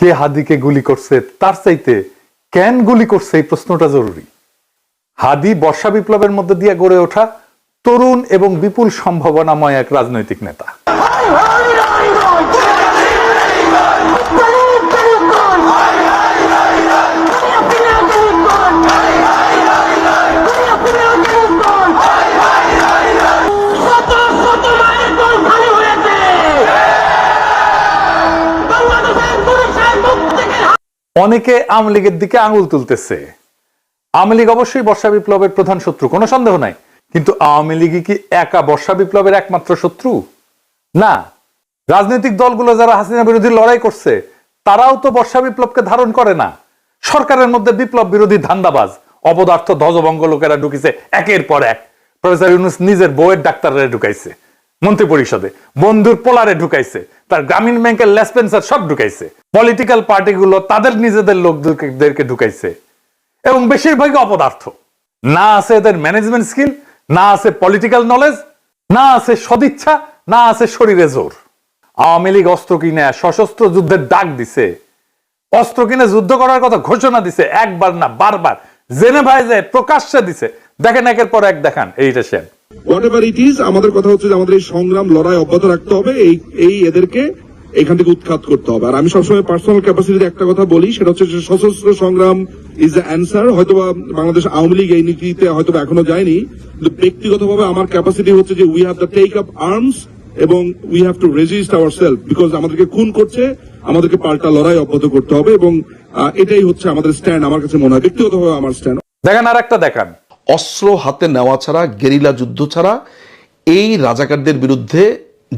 কে হাদিকে গুলি করছে তার চাইতে কেন গুলি করছে এই প্রশ্নটা জরুরি। হাদি বর্ষা বিপ্লবের মধ্যে দিয়ে গড়ে ওঠা তরুণ এবং বিপুল সম্ভাবনাময় এক রাজনৈতিক নেতা। অনেকে আওয়ামী লীগের দিকে আঙুল তুলতেছে। আওয়ামী লীগ অবশ্যই বর্ষা বিপ্লবের প্রধান শত্রু, কোনো সন্দেহ নাই, কিন্তু আওয়ামী লীগ কি একা বর্ষা বিপ্লবের একমাত্র শত্রু? না, রাজনৈতিক দলগুলো যারা হাসিনা বিরোধী লড়াই করছে তারাও তো বর্ষা বিপ্লবকে ধারণ করে না। সরকারের মধ্যে বিপ্লব বিরোধী ধান্দাবাজ অপদার্থ ধ্বজভঙ্গ লোকেরা ঢুকিছে একের পর এক। প্রফেসর ইউনূস নিজের বউয়ের ডাক্তাররা ঢুকাইছে মন্ত্রী পরিষদে, বন্ধুর পোলারে ঢুকাইছে, তার গ্রামীণ ব্যাংকের লেসপেন্সার সব ঢুকাইছে, পলিটিক্যাল পার্টিগুলো তাদের নিজেদের লোকদেরকে ঢুকাইছে, এবং বেশিরভাগই অপদার্থ। না আছে এদের ম্যানেজমেন্ট স্কিল, না আছে পলিটিক্যাল নলেজ, না আছে সদিচ্ছা, না আছে শরীরে জোর। আওয়ামী লীগ অস্ত্র কিনে সশস্ত্র যুদ্ধের ডাক দিছে, অস্ত্র কিনে যুদ্ধ করার কথা ঘোষণা দিছে, একবার না বারবার জেনেভায় যায় প্রকাশ্যে দিছে। দেখেন একের পর এক দেখান এইটা সেন। হোয়াটএভার ইট ইজ, আমাদের কথা হচ্ছে যে আমাদের এই সংগ্রাম লড়াই অব্যাহত রাখতে হবে, এই এদেরকে এখান থেকে উৎখাত করতে হবে। আর আমি সবসময় পার্সোনাল ক্যাপাসিটিতে একটা কথা বলি, সেটা হচ্ছে যে সশস্ত্র সংগ্রাম ইজ দ্য অ্যান্সার। হয়তোবা বাংলাদেশ আওয়ামী লীগ এই নীতিতে হয়তো এখনো যায়নি, কিন্তু ব্যক্তিগতভাবে আমার ক্যাপাসিটি হচ্ছে যে we have to take up arms এবং we have to resist ourself, because আমাদেরকে খুন করছে, আমাদেরকে পাল্টা লড়াই অব্যাহত করতে হবে, এবং এটাই হচ্ছে আমাদের স্ট্যান্ড। আমার কাছে মনে হয় ব্যক্তিগতভাবে আমার স্ট্যান্ড। দেখেন আর একটা দেখান, অস্ত্র হাতে নেওয়া ছাড়া, গেরিলা যুদ্ধ ছাড়া এই রাজাকারদের বিরুদ্ধে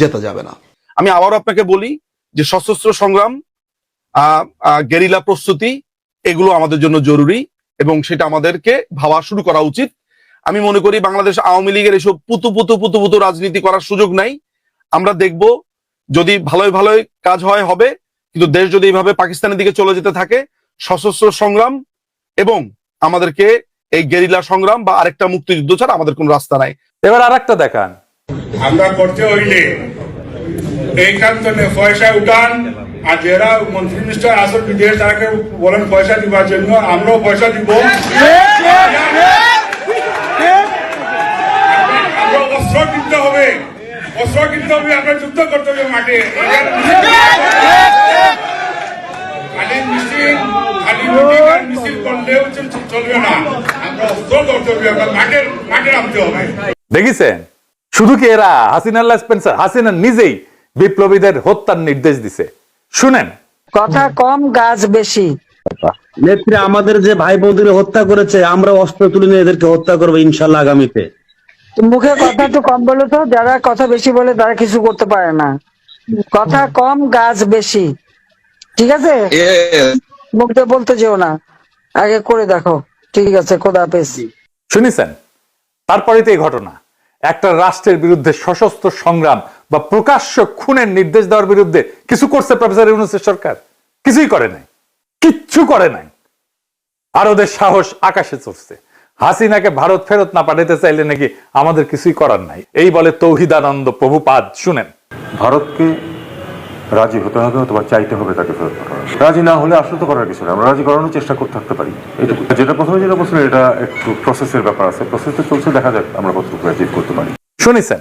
জেতা যাবে না। আমি আবারও আপনাকে বলি যে সশস্ত্র সংগ্রাম, গেরিলা প্রস্তুতি, এগুলো আমাদের জন্য জরুরি এবং সেটা আমাদেরকে ভাবা শুরু করা উচিত। আমি মনে করি বাংলাদেশ আওয়ামী লীগের এসব পুতু রাজনীতি করার সুযোগ নাই। আমরা দেখব যদি ভালোই ভালোই কাজ হয় হবে, কিন্তু দেশ যদি এইভাবে পাকিস্তানের দিকে চলে যেতে থাকে, সশস্ত্র সংগ্রাম এবং আমাদেরকে এই গেরিলা সংগ্রাম বা আরেকটা মুক্তিযুদ্ধ ছাড়া আমাদের কোন রাস্তা নাই। এবার আর একটা দেখান, আমরা করতে হইলে এইখান থেকে পয়সা উঠান, আর যারা মন্ত্রী মিনিস্টার আসল বিদেশ তারাকে বলেন পয়সা দিবার জন্য, আমরাও পয়সা দিব। আমরা অস্ত্র কিনতে হবে, আমরা যুদ্ধ করতে হবে মাঠে। খালি মিছিল করলেও চলবে না, আমরা অস্ত্র করতে হবে, আমরা মাঠে নামতে হবে। দেখেছেন শুধু কি এরা হাসিনা স্পেন্সার, হাসিনা নিজেই বিপ্লবীদের হত্যার নির্দেশ দিছে। শুনেন, কথা কম গাছ বেশি। নেত্রী আমাদের যে ভাই বোনদের হত্যা করেছে, আমরা অস্ত্র তুলে নিয়ে এদেরকে হত্যা করবো ইনশাল্লাহ আগামীতে। মুখে কথা একটু কম বলো তো, যারা কথা বেশি বলে তারা কিছু করতে পারে না। কথা কম গাছ বেশি, ঠিক আছে? মুখে বলতে যেও না, আগে করে দেখো। ঠিক আছে, খোদা হাফেজ। শুনেছেন? তারপরে তো এই ঘটনা, একটা রাষ্ট্রের বিরুদ্ধে সশস্ত্র সংগ্রাম বা প্রকাশ্য খুনের নির্দেশ দেওয়ার বিরুদ্ধে কিছু করছে প্রফেসর ইউনূসের সরকার? কিছুই করে নাই, কিচ্ছু করে নাই। আর ওদের সাহস আকাশে চড়ছে। হাসিনাকে ভারত ফেরত না পাঠাতে চাইলে নাকি আমাদের কিছুই করার নাই, এই বলে তৌহিদানন্দ প্রভুপাদ। শুনেন, ভারতকে রাজি হতে হবে অথবা চাইতে হবে তাকে ফেরত পাঠানো। রাজি না হলে আসলে তো করার কিছু না, আমরা রাজি করানোর চেষ্টা করতে থাকতে পারি। এইটুকু। যেটা প্রথমে যেটা বলছিলেন, এটা একটু প্রসেসের ব্যাপার আছে, প্রসেস তো চলছে, দেখা যাক আমরা কতটুকু অ্যাচিভ করতে পারি। শুনেছেন?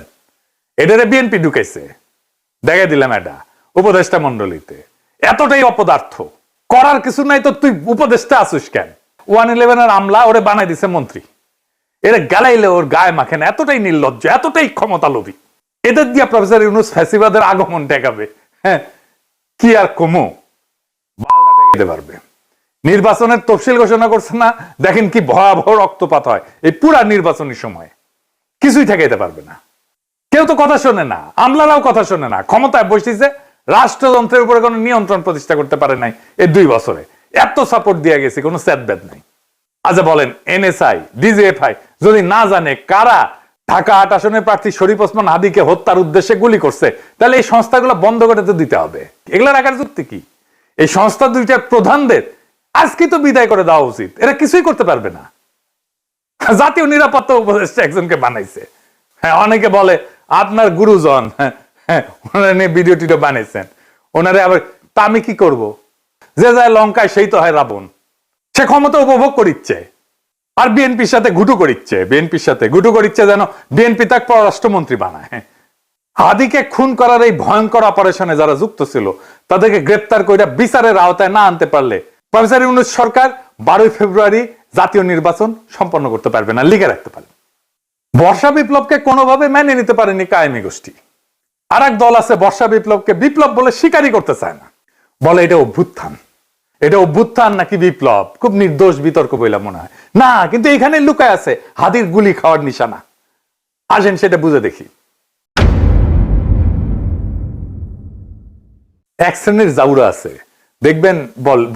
এটারে বিএনপি ঢুকাইছে, দেখা দিলাম এটা উপদেষ্টা মন্ডলীতে। এতটাই অপদার্থ, করার কিছু নাই তো তুই উপদেষ্টা আসিস কেন? 111 এর আমলা ওরে বানাই দিছে মন্ত্রী, এরা গালাইলে ওর গায়ে মাখে না। এতটাই নির্লজ্জ, এতটাই ক্ষমতা লোভী। এদের দিয়া প্রফেসর ইউনূস ফ্যাসিবাদের আগমন ঠেকাবে। হ্যাঁ, কি আর কমো, বালটা ঠেকাতে পারবে। নির্বাচনের তফসিল ঘোষণা করছে না, দেখেন কি ভয়াবহ রক্তপাত হয় এই পুরা নির্বাচনী সময়। কিছুই ঠেকাইতে পারবে না, কেউ তো কথা শোনে না, আমলারাও কথা শোনে না। ক্ষমতায় বসেছে, রাষ্ট্রযন্ত্রের উপরে কোনো নিয়ন্ত্রণ প্রতিষ্ঠা করতে পারে নাই এই 2 বছরে। এত সাপোর্ট দিয়ে গেছে, কোনো স্যাদব্যাদ নাই। আচ্ছা বলেন, এনএসআই, ডিজিএফআই যদি না জানে কারা ঢাকা 8 আসনের প্রার্থী শরীফ ওসমান হাদিকে হত্যার উদ্দেশ্যে গুলি করছে, তাহলে এই সংস্থাগুলো বন্ধ করে তো দিতে হবে। এগুলা রাখার যুক্তি কি? এই সংস্থা দুইটার প্রধানদের আজকে তো বিদায় করে দেওয়া উচিত। এরা কিছুই করতে পারবে না। জাতীয় নিরাপত্তা উপদেষ্টা একজনকে বানাইছে। হ্যাঁ, অনেকে বলে আপনার গুরুজন, হ্যাঁ, ওনারা নিয়ে ভিডিও টিডিও বানাইছেন, ওনারে আবার তা আমি কি করব? যে যায় লঙ্কায় সেই তো হয় রাবণ। সে ক্ষমতা উপভোগ করিচ্ছে আর বিএনপির সাথে ঘুটু করিচ্ছে যেন বিএনপি তাকে পররাষ্ট্রমন্ত্রী বানায়। হাদিকে খুন করার এই ভয়ঙ্কর অপারেশনে যারা যুক্ত ছিল তাদেরকে গ্রেপ্তার করে বিচারের আওতায় না আনতে পারলে প্রফেসর ইউনূস সরকার 12 ফেব্রুয়ারি জাতীয় নির্বাচন সম্পন্ন করতে পারবে না, লিখে রাখতে পারবে। বর্ষা বিপ্লবকে কোনোভাবে মেনে নিতে পারেনি কায়েমি গোষ্ঠী। আর এক দল আছে বর্ষা বিপ্লবকে বিপ্লব বলে স্বীকারই করতে চায় না, বলে এটা অভ্যুত্থান নাকি বিপ্লব। খুব নির্দোষ বিতর্ক বইলা মনে হয় না, কিন্তু এখানে লুকায় আছে হাদির গুলি খাওয়ার নিশানা। আসেন সেটা বুঝে দেখি। এক শ্রেণীর জাউরা আছে, দেখবেন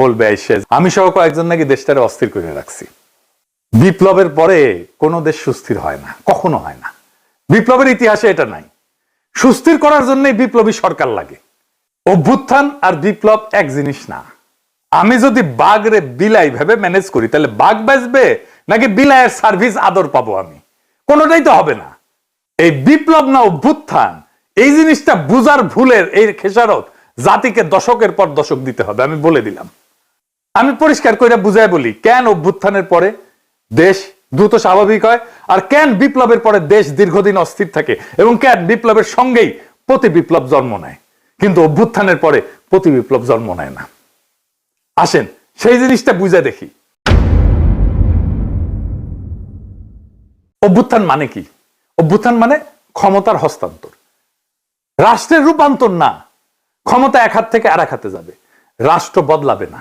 বলবে এসে আমি সহ কয়েকজন নাকি দেশটারে অস্থির করে রাখছি। বিপ্লবের পরে কোনো দেশ সুস্থির হয় না, কখনো হয় না। বিপ্লবের ইতিহাসে এটা নাই। সুস্থির করার জন্যই বিপ্লবী সরকার লাগে। অভ্যুত্থান আর বিপ্লব এক জিনিস না। আমি যদি বাঘরে বিলাই ভেবে ম্যানেজ করি তাহলে বাঘ বাঁচবে নাকি বিলাইয়ের সার্ভিস আদর পাবো আমি? কোনোটাই তো হবে না। এই বিপ্লব না অভ্যুত্থান, এই জিনিসটা বুঝার ভুলের এই খেসারত জাতিকে দশকের পর দশক দিতে হবে। আমি বলে দিলাম, আমি পরিষ্কার করে বুঝাই বলি কেন অভ্যুত্থানের পরে দেশ দ্রুত স্বাভাবিক হয় আর কেন বিপ্লবের পরে দেশ দীর্ঘদিন অস্থির থাকে এবং কেন বিপ্লবের সঙ্গেই প্রতি বিপ্লব জন্ম নেয় কিন্তু অভ্যুত্থানের পরে প্রতি বিপ্লব জন্ম নেয় না। আসেন সেই জিনিসটা বুঝে দেখি। অভ্যুত্থান মানে কি? অভ্যুত্থান মানে ক্ষমতার হস্তান্তর, রাষ্ট্রের রূপান্তর না। ক্ষমতা এক হাত থেকে আর এক হাতে যাবে, রাষ্ট্র বদলাবে না।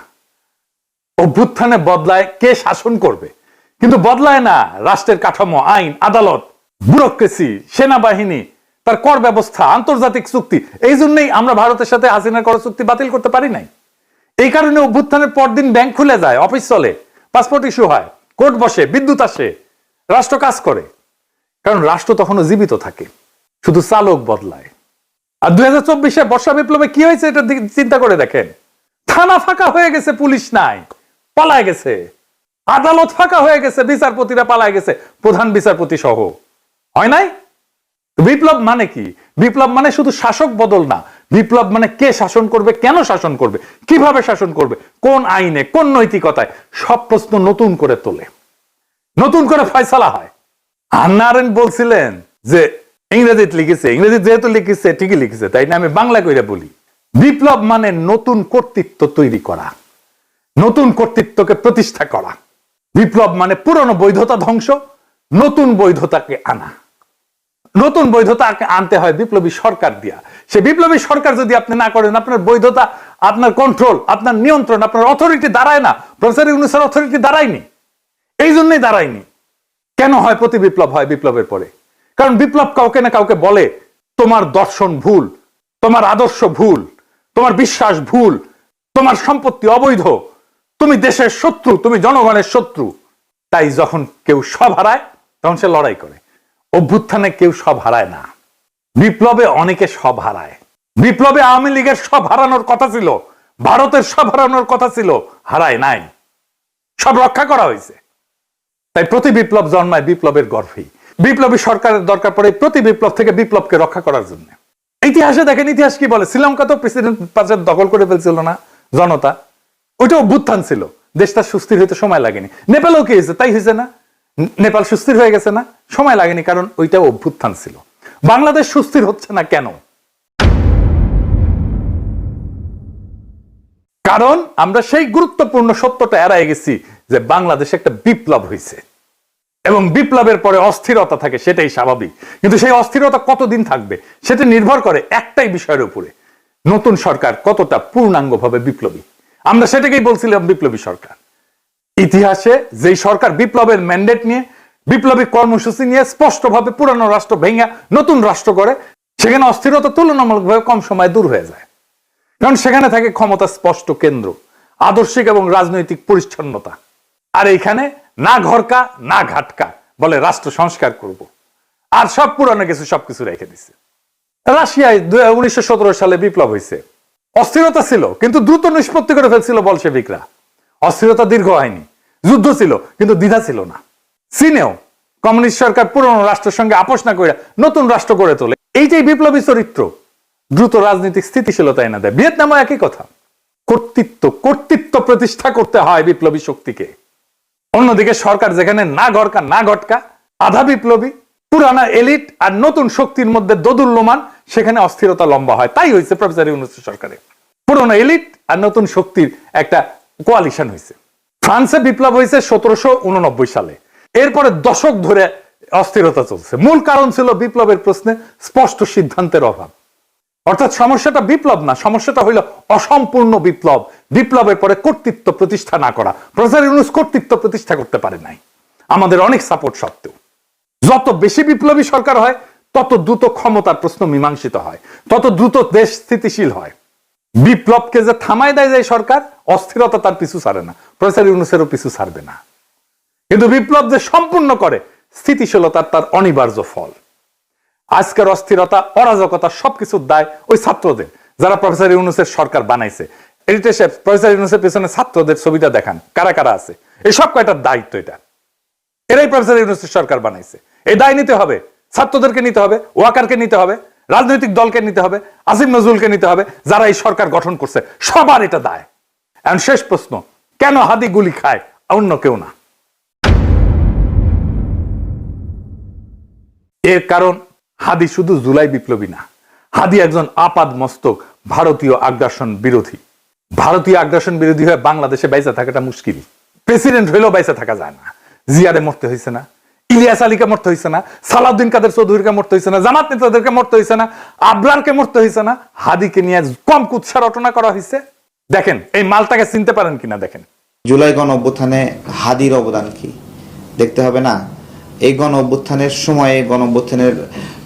অভ্যুত্থানে বদলায় কে শাসন করবে, কিন্তু বদলায় না রাষ্ট্রের কাঠামো, আইন, আদালত, ব্যুরোক্রেসি, সেনাবাহিনী, তার কর ব্যবস্থা, আন্তর্জাতিক চুক্তি। এই জন্যই আমরা ভারতের সাথে হাসিনার কর চুক্তি বাতিল করতে পারি নাই। এই কারণে অভ্যুত্থানের পরদিন ব্যাংক খুলে যায়, অফিস চলে, পাসপোর্ট ইস্যু হয়, কোর্ট বসে, বিদ্যুৎ আসে, রাষ্ট্র কাজ করে। কারণ রাষ্ট্র তখনও জীবিত থাকে, শুধু চালক বদলায়। আর 2024-এ বর্ষা বিপ্লবে কি হয়েছে এটা চিন্তা করে দেখেন। থানা ফাঁকা হয়ে গেছে, পুলিশ নাই, পালায় গেছে। আদালত ফাঁকা হয়ে গেছে, বিচারপতিরা পালায় গেছে, প্রধান বিচারপতি সহ। হয় নাই? বিপ্লব মানে কি? বিপ্লব মানে শুধু শাসক বদল না। বিপ্লব মানে কে শাসন করবে, কেন শাসন করবে, কিভাবে শাসন করবে, কোন আইনে, কোন নৈতিকতায়, সব প্রশ্ন নতুন করে তোলে, নতুন করে ফয়সালা হয়। হান্না আরেন্ট বলছিলেন যে ইংরেজিতে লিখেছে, ইংরেজি যেহেতু লিখেছে ঠিকই লিখেছে, তাই না আমি বাংলা কইরা বলি। বিপ্লব মানে নতুন কর্তৃত্ব তৈরি করা, নতুন কর্তৃত্বকে প্রতিষ্ঠা করা। বিপ্লব মানে পুরনো বৈধতা ধ্বংস, নতুন বৈধতাকে আনা। নতুন বৈধতা আনতে হয় বিপ্লবী সরকার দিয়া। সে বিপ্লবী সরকার যদি আপনি না করেন, আপনার বৈধতা, আপনার কন্ট্রোল, আপনার নিয়ন্ত্রণ, আপনার অথরিটি দাঁড়ায় না। প্রফেসর ইউনূসের অথরিটি দাঁড়ায়নি, এই জন্যই দাঁড়ায়নি। কেন হয় প্রতি বিপ্লব হয় বিপ্লবের পরে? কারণ বিপ্লব কাউকে না কাউকে বলে তোমার দর্শন ভুল, তোমার আদর্শ ভুল, তোমার বিশ্বাস ভুল, তোমার সম্পত্তি অবৈধ, তুমি দেশের শত্রু, তুমি জনগণের শত্রু। তাই যখন কেউ সব হারায় তখন সে লড়াই করে। অভ্যুত্থানে কেউ সব হারায় না, বিপ্লবে অনেকে সব হারায়। বিপ্লবে আওয়ামী লীগের সব হারানোর কথা ছিল, ভারতের সব হারানোর কথা ছিল, হারায় নাই, সব রক্ষা করা হয়েছে। তাই প্রতি বিপ্লব জন্মায় বিপ্লবের গর্ভেই। বিপ্লবী সরকারের দরকার পড়ে প্রতি বিপ্লব থেকে বিপ্লবকে রক্ষা করার জন্য। ইতিহাসে দেখেন, ইতিহাস কি বলে? শ্রীলঙ্কা তো প্রেসিডেন্ট পাশে দখল করে ফেলছিল না জনতা, ওইটা অভ্যুত্থান ছিল। দেশটা সুস্থির হইতে সময় লাগেনি। নেপালও কি হয়েছে? তাই হয়েছে না? নেপাল সুস্থির হয়ে গেছে না? সময় লাগেনি, কারণ ওইটা অভ্যুত্থান ছিল। বাংলাদেশ সুস্থির হচ্ছে না কেন? কারণ আমরা সেই গুরুত্বপূর্ণ সত্যটা এড়াই গেছি যে বাংলাদেশে একটা বিপ্লব হয়েছে এবং বিপ্লবের পরে অস্থিরতা থাকে, সেটাই স্বাভাবিক। কিন্তু সেই অস্থিরতা কতদিন থাকবে সেটা নির্ভর করে একটাই বিষয়ের উপরে, নতুন সরকার কতটা পূর্ণাঙ্গভাবে বিপ্লবী। আমরা সেটাকেই বলছিলাম বিপ্লবী সরকার। ইতিহাসে যেই সরকার বিপ্লবের ম্যান্ডেট নিয়ে, বিপ্লবী কর্মসূচি নিয়ে স্পষ্টভাবে পুরানো রাষ্ট্র ভেঙে নতুন রাষ্ট্র করে, সেখানে অস্থিরতা তুলনামূলকভাবে কম সময় দূর হয়ে যায়। কারণ সেখানে থাকে ক্ষমতা স্পষ্ট কেন্দ্র, আদর্শিক এবং রাজনৈতিক পরিচ্ছন্নতা। আর এইখানে না ঘরকা না ঘাটকা, বলে রাষ্ট্র সংস্কার করব, আর সব পুরানো কিছু সবকিছু রেখে দিচ্ছে। রাশিয়ায় 1917 সালে বিপ্লব হয়েছে, অস্থিরতা ছিল কিন্তু দ্রুত নিষ্পত্তি করে ফেলছিল বলশেভিকরা। অস্থিরতা দীর্ঘ হয়নি, যুদ্ধ ছিল কিন্তু দ্বিধা ছিল না। চীনেও কমিউনিস্ট সরকার পুরনো রাষ্ট্রের সঙ্গে আপোষ না করে নতুন রাষ্ট্র গড়ে তোলে। এইটাই বিপ্লবী চরিত্র, দ্রুত রাজনৈতিক স্থিতিশীলতা এনে দেয়। ভিয়েতনামও একই কথা। কর্তৃত্ব প্রতিষ্ঠা করতে হয় বিপ্লবী শক্তিকে। অন্যদিকে সরকার যেখানে না গড়কা না গটকা, আধা বিপ্লবী, পুরানা এলিট আর নতুন শক্তির মধ্যে দোদুল্যমান, সেখানে অস্থিরতা লম্বা হয়। তাই হয়েছে প্রফেসর ইউনূসের সরকারে, পুরনো এলিট আর নতুন শক্তির একটা কোয়ালিশন হয়েছে। ফ্রান্সে বিপ্লব হয়েছে 1789 সালে। এরপরে দশক ধরে অস্থিরতা চলছে। মূল কারণ ছিল বিপ্লবের প্রশ্নে স্পষ্ট সিদ্ধান্তের অভাব। অর্থাৎ সমস্যাটা বিপ্লব না, সমস্যাটা হইল অসম্পূর্ণ বিপ্লব, বিপ্লবের পরে কর্তৃত্ব প্রতিষ্ঠা না করা। প্রফেসর ইউনূস কর্তৃত্ব প্রতিষ্ঠা করতে পারে নাই আমাদের অনেক সাপোর্ট সত্ত্বেও। যত বেশি বিপ্লবী সরকার হয় তত দ্রুত ক্ষমতার প্রশ্ন মীমাংসিত হয়, তত দ্রুত দেশ স্থিতিশীল হয়। বিপ্লবকে যে থামায় দেয় যায় সরকার, অস্থিরতা তার পিছু ছাড়ে না, প্রফেসর ইউনূসেরও পিছু ছাড়বে না। কিন্তু বিপ্লব যে সম্পূর্ণ করে, স্থিতিশীলতার তার অনিবার্য ফল। আজকের অস্থিরতা, অরাজকতা সবকিছুর দায় ওই ছাত্রদের, যারা প্রফেসর ইউনূসের সরকার বানাইছে। এডিটর সাহেব, প্রফেসর ইউনূসের পেছনে ছাত্রদের ছবিটা দেখান, কারা কারা আছে। এই সব কয়টার দায়িত্ব এটা, এরাই প্রফেসর ইউনূসের সরকার বানাইছে। এই দায় নিতে হবে, ছাত্রদেরকে নিতে হবে, ওয়াকারকে নিতে হবে, রাজনৈতিক দলকে নিতে হবে, আসিফ নজরুলকে নিতে হবে, যারা এই সরকার গঠন করছে, সবার এটা দায়। এখন শেষ প্রশ্ন, কেন হাদি গুলি খায়, অন্য কেউ না? এর কারণ হাদি শুধু জুলাই বিপ্লবী না, হাদি একজন আপাদ মস্তক ভারতীয় আগ্রাসন বিরোধী। ভারতীয় আগ্রাসন বিরোধী হয়ে বাংলাদেশে বাইসা থাকাটা মুশকিল। প্রেসিডেন্ট হইলেও বাইসা থাকা যায় না। জিয়ারে মরতে হয়েছে না, ইলিয়াস আলীকে মরতে হয়েছে না, সালাউদ্দিন কাদের চৌধুরীকে মরতে হয়েছে না, জামাত নেতাদেরকে মরতে হয়েছে না, আবরারকে মরতে হয়েছে না, হাদিকে নিয়ে কম কুৎসা রটনা করা হয়েছে। দেখেন এই মালটাকে চিনতে পারেন কিনা দেখেন। জুলাই গণ অভ্যুত্থানে হাদির অবদান কি দেখতে হবে না? এই গণ অভ্যুত্থানের সময়ে, গণ অভ্যুত্থানের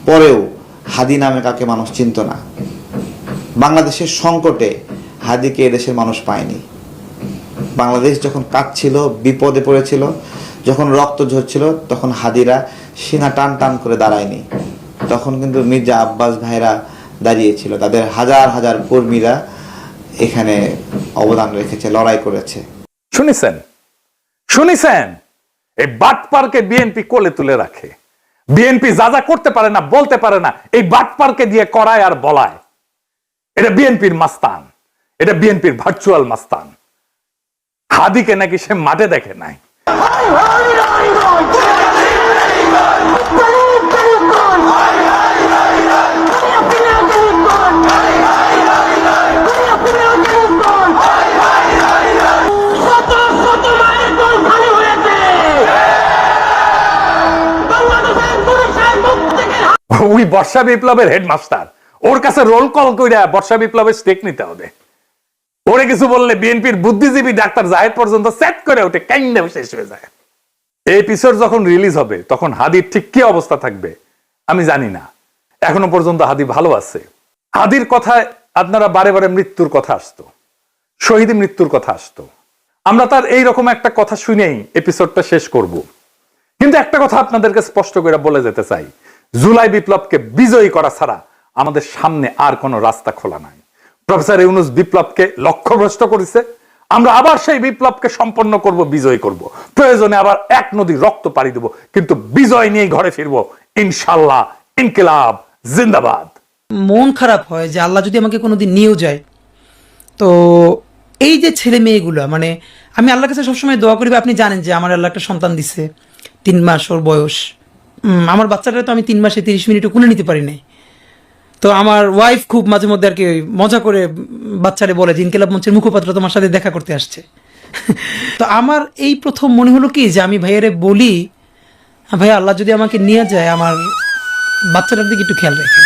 পরেও হাদি নামে কাকে মানুষ চিনত না। বাংলাদেশের সংকটে হাদিকে এদেশের মানুষ পায়নি। বাংলাদেশ যখন কাঁদছিল, বিপদে পড়েছিল, যখন রক্ত ঝরছিল, তখন হাদিরা সিনা টান টান করে দাঁড়ায়নি। তখন কিন্তু মির্জা আব্বাস ভাইরা দাঁড়িয়েছিল, তাদের হাজার হাজার কর্মীরা এখানে অবদান রেখেছে, লড়াই করেছে। শুনেছেন এই বাটপারকে বিএনপি কোলে তুলে রাখে। বিএনপি যা যা করতে পারে না, বলতে পারে না, এই বাটপারকে দিয়ে করায় আর বলায়। এটা বিএনপির মাস্তান, এটা বিএনপির ভার্চুয়াল মাস্তান। হাদিকে নাকি সে মাঠে দেখে নাই। ওই বর্ষা বিপ্লবের হেডমাস্টার, ওর কাছে রোল কল কইরা বর্ষা বিপ্লবের স্টেক নিতে হবে। ওরে কিছু বললে বিএনপির বুদ্ধিজীবী ডাক্তার জাহেদ পর্যন্ত সেট করে ওঠে, কাইন্ডা শেষ হয়ে যায়। এই এপিসোড যখন রিলিজ হবে তখন হাদির ঠিক কি অবস্থা থাকবে আমি জানি না। এখনো পর্যন্ত হাদি ভালো আছে। হাদির কথায় আপনারা বারে বারে মৃত্যুর কথা আসতো, শহীদ মৃত্যুর কথা আসতো। আমরা তার এইরকম একটা কথা শুনেই এপিসোডটা শেষ করব। কিন্তু একটা কথা আপনাদেরকে স্পষ্ট করে বলে যেতে চাই, জুলাই বিপ্লবকে বিজয়ী করা ছাড়া আমাদের সামনে আর কোনো রাস্তা খোলা নাই। প্রফেসর ইউনূস বিপ্লবকে লক্ষ্যভ্রষ্ট করেছে। আমরা আবার সেই বিপ্লবকে সম্পন্ন করব, বিজয় করব, প্রয়োজনে আবার এক নদী রক্ত পাড়ি দেব, কিন্তু বিজয় নিয়ে ঘরে ফিরবো ইনশাল্লাহ। ইনকিলাব জিন্দাবাদ। মন খারাপ হয় যে আল্লাহ যদি আমাকে কোনোদিন নিয়েও যায়, তো এই যে ছেলে মেয়েগুলো, মানে আমি আল্লাহর কাছে সবসময় দোয়া করি। আপনি জানেন যে আমার আল্লাহ একটা সন্তান দিচ্ছে, 3 মাস ওর বয়স। আমার বাচ্চাটা তো আমি 3 মাসে 30 মিনিটও কোলে নিতে পারি নাই। তো আমার ওয়াইফ খুব মাঝে মধ্যে আর কি মজা করে বাচ্চারে বলে যে ইনকিলাব মঞ্চের মুখপাত্র তোমার সাথে দেখা করতে আসছে। তো আমার এই প্রথম মনে হলো কি যে আমি ভাইয়ারে বলি, ভাইয়া আল্লাহ যদি আমাকে নিয়ে যায়, আমার বাচ্চাটার দিকে একটু খেয়াল রাখেন।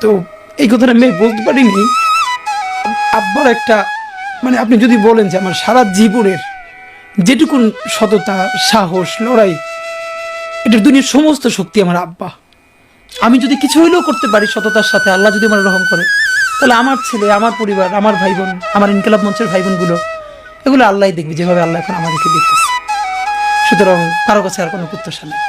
তো এই কথাটা আমি বলতে পারিনি। আব্বার একটা, মানে আপনি যদি বলেন যে আমার সারা জীবনের যেটুকুন সততা, সাহস, লড়াই, এটার দুনিয়ার সমস্ত শক্তি আমার আব্বা। আমি যদি কিছু হইলেও করতে পারি সততার সাথে, আল্লাহ যদি আমার রহম করে, তাহলে আমার ছেলে, আমার পরিবার, আমার ভাই বোন, আমার ইনকিলাব মঞ্চের ভাই বোনগুলো, এগুলো আল্লাহ দেখবে যেভাবে আল্লাহ এখন আমাদেরকে দেখতেছে। সুতরাং কারো কাছে আর কোনো প্রত্যাশা নেই।